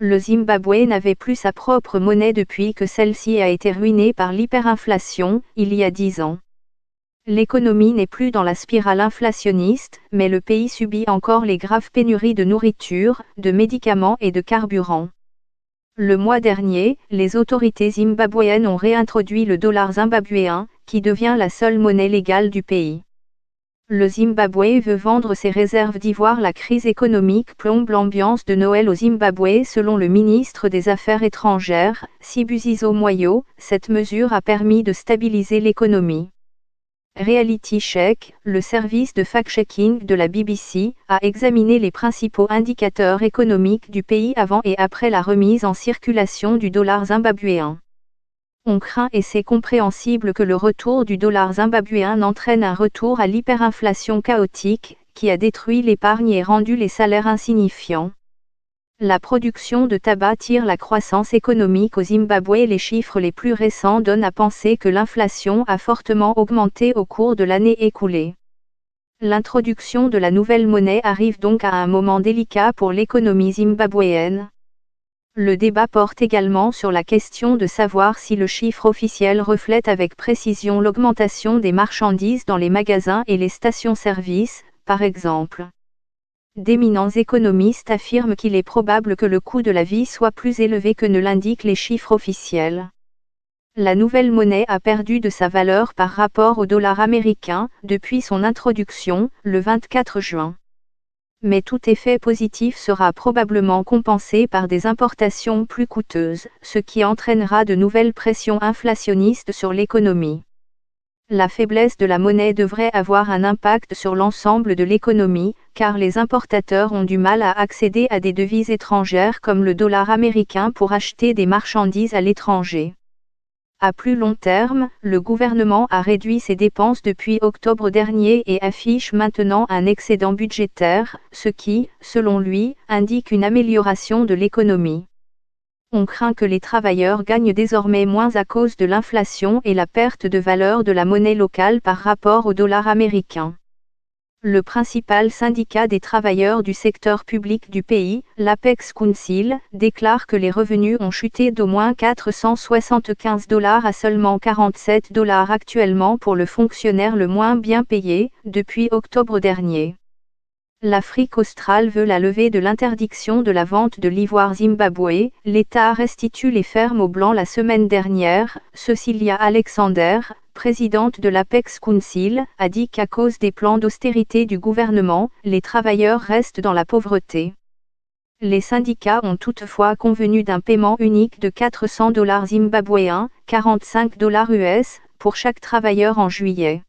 Le Zimbabwe n'avait plus sa propre monnaie depuis que celle-ci a été ruinée par l'hyperinflation, il y a 10 ans. L'économie n'est plus dans la spirale inflationniste, mais le pays subit encore les graves pénuries de nourriture, de médicaments et de carburant. Le mois dernier, les autorités zimbabwéennes ont réintroduit le dollar zimbabwéen, qui devient la seule monnaie légale du pays. Le Zimbabwe veut vendre ses réserves d'ivoire. La crise économique plombe l'ambiance de Noël au Zimbabwe selon le ministre des Affaires étrangères, Sibusiso Moyo. Cette mesure a permis de stabiliser l'économie. Reality Check, le service de fact-checking de la BBC, a examiné les principaux indicateurs économiques du pays avant et après la remise en circulation du dollar zimbabwéen. On craint et c'est compréhensible que le retour du dollar zimbabwéen entraîne un retour à l'hyperinflation chaotique, qui a détruit l'épargne et rendu les salaires insignifiants. La production de tabac tire la croissance économique au Zimbabwe. Les chiffres les plus récents donnent à penser que l'inflation a fortement augmenté au cours de l'année écoulée. L'introduction de la nouvelle monnaie arrive donc à un moment délicat pour l'économie zimbabwéenne. Le débat porte également sur la question de savoir si le chiffre officiel reflète avec précision l'augmentation des marchandises dans les magasins et les stations-service, par exemple. D'éminents économistes affirment qu'il est probable que le coût de la vie soit plus élevé que ne l'indiquent les chiffres officiels. La nouvelle monnaie a perdu de sa valeur par rapport au dollar américain depuis son introduction, le 24 juin. Mais tout effet positif sera probablement compensé par des importations plus coûteuses, ce qui entraînera de nouvelles pressions inflationnistes sur l'économie. La faiblesse de la monnaie devrait avoir un impact sur l'ensemble de l'économie, car les importateurs ont du mal à accéder à des devises étrangères comme le dollar américain pour acheter des marchandises à l'étranger. À plus long terme, le gouvernement a réduit ses dépenses depuis octobre dernier et affiche maintenant un excédent budgétaire, ce qui, selon lui, indique une amélioration de l'économie. On craint que les travailleurs gagnent désormais moins à cause de l'inflation et la perte de valeur de la monnaie locale par rapport au dollar américain. Le principal syndicat des travailleurs du secteur public du pays, l'Apex Council, déclare que les revenus ont chuté d'au moins $475 à seulement $47 actuellement pour le fonctionnaire le moins bien payé, depuis octobre dernier. L'Afrique australe veut la levée de l'interdiction de la vente de l'ivoire Zimbabwe. L'État restitue les fermes aux Blancs la semaine dernière. Cecilia Alexander, présidente de l'Apex Council, a dit qu'à cause des plans d'austérité du gouvernement, les travailleurs restent dans la pauvreté. Les syndicats ont toutefois convenu d'un paiement unique de $400 zimbabwéens, $45 US, pour chaque travailleur en juillet.